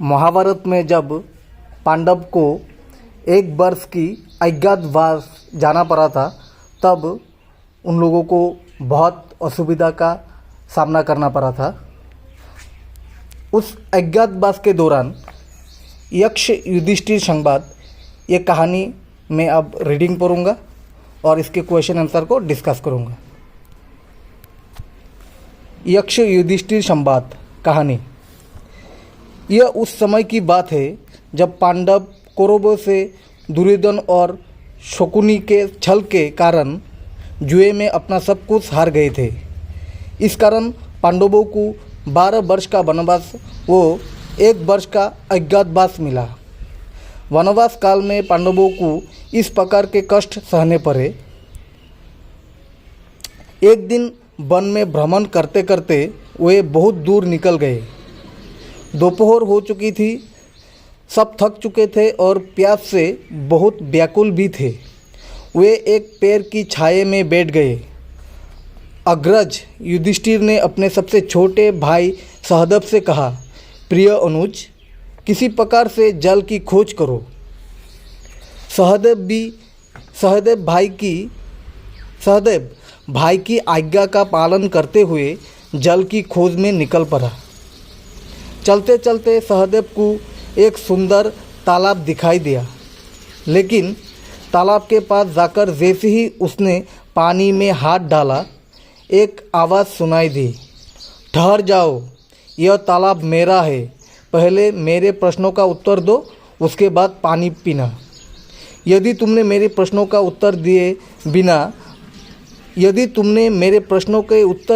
महाभारत में जब पांडव को एक वर्ष की अज्ञातवास जाना पड़ा था, तब उन लोगों को बहुत असुविधा का सामना करना पड़ा था। उस अज्ञातवास के दौरान यक्ष युधिष्ठिर संवाद, ये कहानी मैं अब रीडिंग पढ़ूँगा और इसके क्वेश्चन आंसर को डिस्कस करूँगा। यक्ष युधिष्ठिर संवाद कहानी। यह उस समय की बात है जब पांडव कौरवों से दुर्योधन और शकुनी के छल के कारण जुए में अपना सब कुछ हार गए थे। इस कारण पांडवों को 12 वर्ष का वनवास व 1 वर्ष का अज्ञातवास मिला। वनवास काल में पांडवों को इस प्रकार के कष्ट सहने पड़े। एक दिन वन में भ्रमण करते करते वे बहुत दूर निकल गए। दोपहर हो चुकी थी, सब थक चुके थे और प्यास से बहुत व्याकुल भी थे। वे एक पेड़ की छाया में बैठ गए। अग्रज युधिष्ठिर ने अपने सबसे छोटे भाई सहदेव से कहा, प्रिय अनुज, किसी प्रकार से जल की खोज करो। सहदेव भाई की आज्ञा का पालन करते हुए जल की खोज में निकल पड़ा। चलते चलते सहदेव को एक सुंदर तालाब दिखाई दिया, लेकिन तालाब के पास जाकर जैसे ही उसने पानी में हाथ डाला, एक आवाज़ सुनाई दी, ठहर जाओ, यह तालाब मेरा है, पहले मेरे प्रश्नों का उत्तर दो, उसके बाद पानी पीना। यदि तुमने मेरे प्रश्नों के उत्तर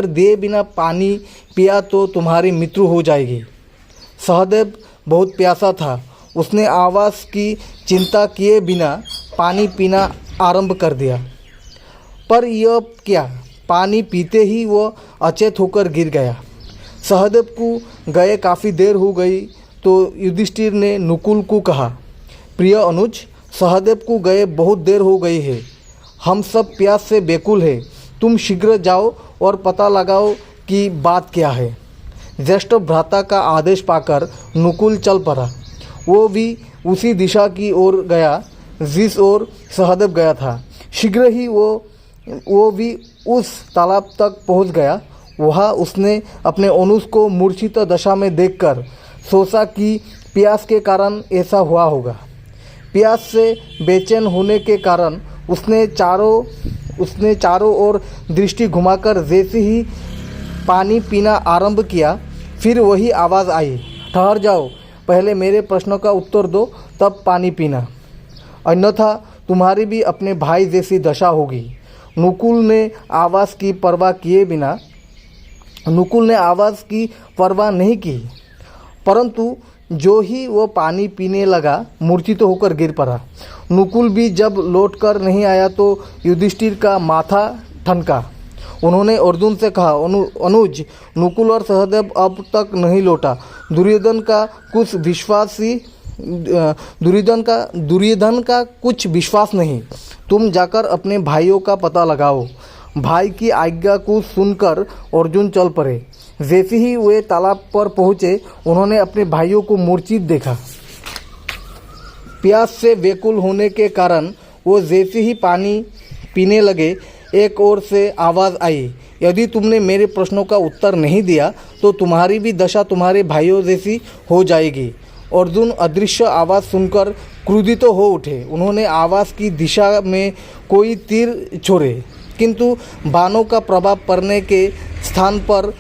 दिए बिना पानी पिया तो तुम्हारी मृत्यु हो जाएगी। सहदेव बहुत प्यासा था। उसने आवाज़ की चिंता किए बिना पानी पीना आरंभ कर दिया। पर यह क्या, पानी पीते ही वह अचेत होकर गिर गया। सहदेव को गए काफ़ी देर हो गई तो युधिष्ठिर ने नकुल को कहा, प्रिय अनुज, सहदेव को गए बहुत देर हो गई है, हम सब प्यास से बेकुल है, तुम शीघ्र जाओ और पता लगाओ कि बात क्या है। ज्येष्ठ भ्राता का आदेश पाकर नकुल चल पड़ा। वो भी उसी दिशा की ओर गया जिस ओर सहदेव गया था। शीघ्र ही वो भी उस तालाब तक पहुंच गया। वहाँ उसने अपने अनुज को मूर्छित दशा में देखकर सोचा कि प्यास के कारण ऐसा हुआ होगा। प्यास से बेचैन होने के कारण उसने चारों ओर दृष्टि घुमाकर जैसे ही पानी पीना आरंभ किया, फिर वही आवाज़ आई, ठहर जाओ, पहले मेरे प्रश्नों का उत्तर दो, तब पानी पीना, अन्यथा तुम्हारी भी अपने भाई जैसी दशा होगी। नकुल ने आवाज़ की परवाह नहीं की, परंतु जो ही वो पानी पीने लगा, मूर्छित होकर गिर पड़ा। नकुल भी जब लौटकर नहीं आया तो युधिष्ठिर का माथा ठनका। उन्होंने अर्जुन से कहा, अनुज, नकुल और सहदेव अब तक नहीं लौटा। दुर्योधन का कुछ विश्वास नहीं। तुम जाकर अपने भाइयों का पता लगाओ। भाई की आज्ञा को सुनकर अर्जुन चल पड़े। जैसे ही वे तालाब पर पहुँचे, उन्होंने अपने भाइयों को मूर्छित देखा। प्यास से व्याकुल होने के कारण वो जैसे ही पानी पीने लगे, एक ओर से आवाज़ आई, यदि तुमने मेरे प्रश्नों का उत्तर नहीं दिया तो तुम्हारी भी दशा तुम्हारे भाइयों जैसी हो जाएगी। अर्जुन अदृश्य आवाज़ सुनकर क्रोधित हो उठे। उन्होंने आवाज़ की दिशा में कोई तीर छोड़े, किंतु बाणों का प्रभाव पड़ने के स्थान पर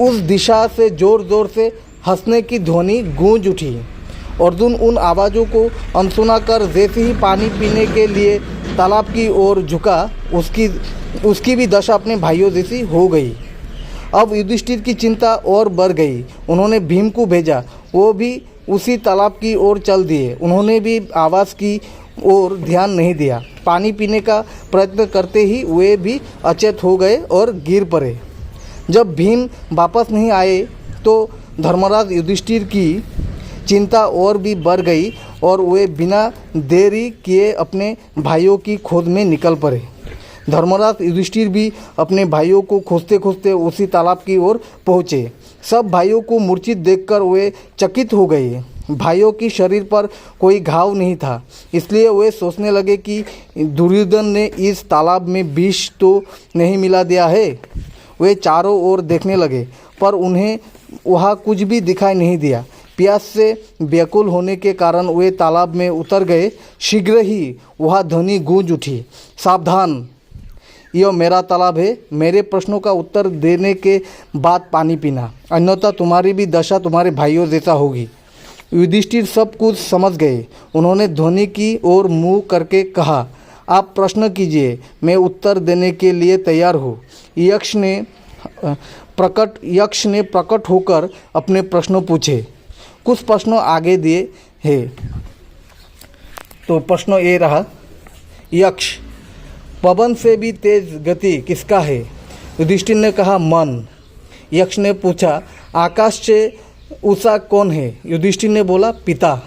उस दिशा से जोर जोर से हंसने की ध्वनि गूंज उठी। अर्जुन उन आवाज़ों को अनसुना कर जैसे ही पानी पीने के लिए तालाब की ओर झुका, उसकी भी दशा अपने भाइयों जैसी हो गई। अब युधिष्ठिर की चिंता और बढ़ गई। उन्होंने भीम को भेजा, वो भी उसी तालाब की ओर चल दिए। उन्होंने भी आवाज़ की ओर ध्यान नहीं दिया। पानी पीने का प्रयत्न करते ही वे भी अचेत हो गए और गिर पड़े। जब भीम वापस नहीं आए तो धर्मराज युधिष्ठिर की चिंता और भी बढ़ गई और वे बिना देरी किए अपने भाइयों की खोज में निकल पड़े। धर्मराज युधिष्ठिर भी अपने भाइयों को खोजते खोजते उसी तालाब की ओर पहुँचे। सब भाइयों को मूर्छित देखकर वे चकित हो गए। भाइयों की शरीर पर कोई घाव नहीं था, इसलिए वे सोचने लगे कि दुर्योधन ने इस तालाब में विष तो नहीं मिला दिया है। वे चारों ओर देखने लगे, पर उन्हें वहाँ कुछ भी दिखाई नहीं दिया। प्यास से व्याकुल होने के कारण वे तालाब में उतर गए। शीघ्र ही वहाँ ध्वनि गूंज उठी, सावधान, यह मेरा तालाब है। मेरे प्रश्नों का उत्तर देने के बाद पानी पीना, अन्यथा तुम्हारी भी दशा तुम्हारे भाइयों जैसा होगी। युधिष्ठिर सब कुछ समझ गए। उन्होंने ध्वनि की ओर मुँह करके कहा, आप प्रश्न कीजिए, मैं उत्तर देने के लिए तैयार हूँ। यक्ष ने प्रकट होकर अपने प्रश्न पूछे। कुछ प्रश्नों आगे दिए हैं। तो प्रश्न ये रहा, यक्ष, पवन से भी तेज गति किसका है? युधिष्ठिर ने कहा, मन। यक्ष ने पूछा, आकाश से ऊषा कौन है? युधिष्ठिर ने बोला, पिता।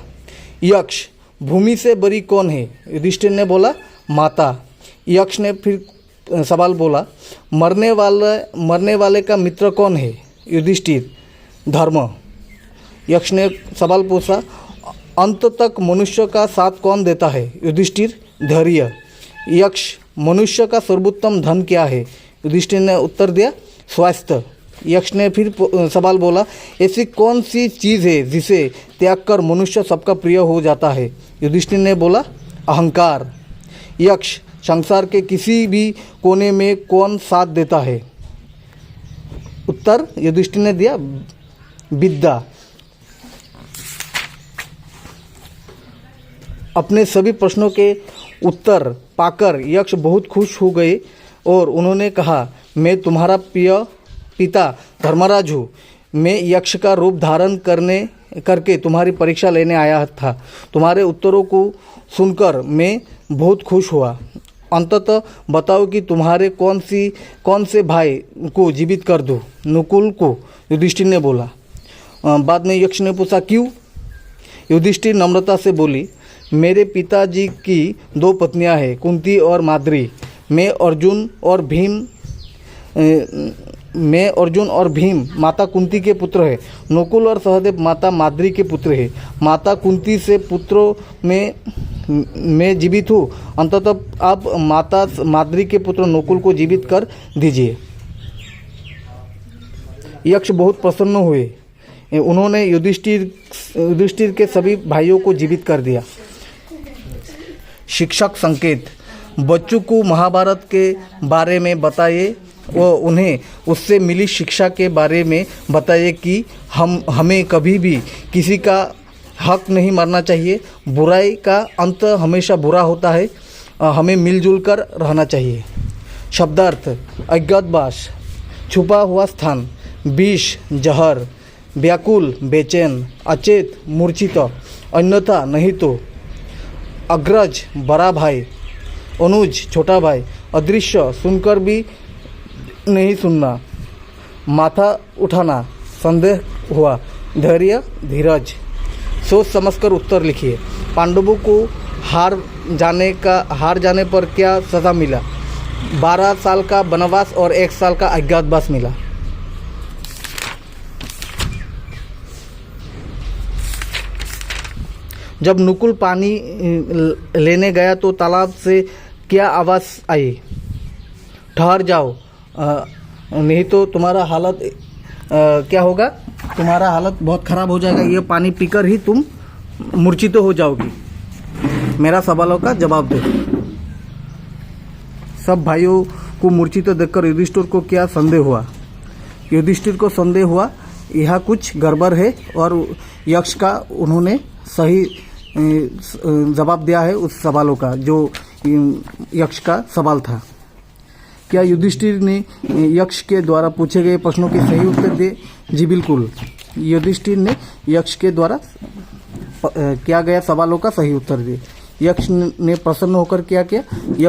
यक्ष, भूमि से बड़ी कौन है? युधिष्ठिर ने बोला, माता। यक्ष ने फिर सवाल बोला, मरने वाले का मित्र कौन है? युधिष्ठिर, धर्म। यक्ष ने सवाल पूछा, अंत तक मनुष्य का साथ कौन देता है? युधिष्ठिर, धैर्य। यक्ष, मनुष्य का सर्वोत्तम धन क्या है? युधिष्ठिर ने उत्तर दिया, स्वास्थ्य। यक्ष ने फिर सवाल बोला, ऐसी कौन सी चीज़ है जिसे त्याग कर मनुष्य सबका प्रिय हो जाता है? युधिष्ठिर ने बोला, अहंकार। यक्ष, संसार के किसी भी कोने में कौन साथ देता है? उत्तर युधिष्ठिर ने दिया, विद्या। अपने सभी प्रश्नों के उत्तर पाकर यक्ष बहुत खुश हो गए और उन्होंने कहा, मैं तुम्हारा पिता धर्मराज हूँ। मैं यक्ष का रूप धारण करके तुम्हारी परीक्षा लेने आया था। तुम्हारे उत्तरों को सुनकर मैं बहुत खुश हुआ। अंततः बताओ कि तुम्हारे कौन से भाई को जीवित कर दूँ? नकुल को, युधिष्ठिर ने बोला। बाद में यक्ष ने पूछा, क्यों? युधिष्ठिर नम्रता से बोली, मेरे पिताजी की 2 पत्नियां हैं, कुंती और माद्री। मैं अर्जुन और भीम माता कुंती के पुत्र हैं। नकुल और सहदेव माता माद्री के पुत्र हैं। माता कुंती से पुत्रों में मैं जीवित हूँ। अंततः आप माता माद्री के पुत्र नकुल को जीवित कर दीजिए। यक्ष बहुत प्रसन्न हुए। उन्होंने युधिष्ठिर के सभी भाइयों को जीवित कर दिया। शिक्षक संकेत, बच्चों को महाभारत के बारे में बताइए व उन्हें उससे मिली शिक्षा के बारे में बताइए कि हमें कभी भी किसी का हक नहीं मारना चाहिए। बुराई का अंत हमेशा बुरा होता है। हमें मिलजुल कर रहना चाहिए। शब्दार्थ, अज्ञातवास, छुपा हुआ स्थान, विष, जहर, व्याकुल, बेचैन, अचेत, मूर्छित, अन्यथा नहीं तो, अग्रज, बड़ा भाई, अनुज, छोटा भाई, अदृश्य, सुनकर भी नहीं सुनना, माथा उठाना, संदेह हुआ, धैर्य, धीरज। सोच समझकर उत्तर लिखिए। पांडवों को हार जाने पर क्या सज़ा मिला? 12 साल का वनवास और 1 साल का अज्ञातवास मिला। जब नकुल पानी लेने गया तो तालाब से क्या आवाज़ आई? ठहर जाओ, नहीं तो तुम्हारा हालत क्या होगा? तुम्हारा हालत बहुत ख़राब हो जाएगा। ये पानी पीकर ही तुम मूर्छित हो जाओगी। मेरा सवालों का जवाब दो। सब भाइयों को मूर्छित देखकर युधिष्ठिर को क्या संदेह हुआ? युधिष्ठिर को संदेह हुआ यहाँ कुछ गड़बड़ है और यक्ष का उन्होंने सही जवाब दिया है उस सवालों का जो यक्ष का सवाल था। क्या युधिष्ठिर ने यक्ष के द्वारा पूछे गए प्रश्नों के सही उत्तर दिए? जी बिल्कुल, युधिष्ठिर ने यक्ष के द्वारा किया गया सवालों का सही उत्तर दिए। यक्ष ने प्रसन्न होकर क्या किया? यक्ष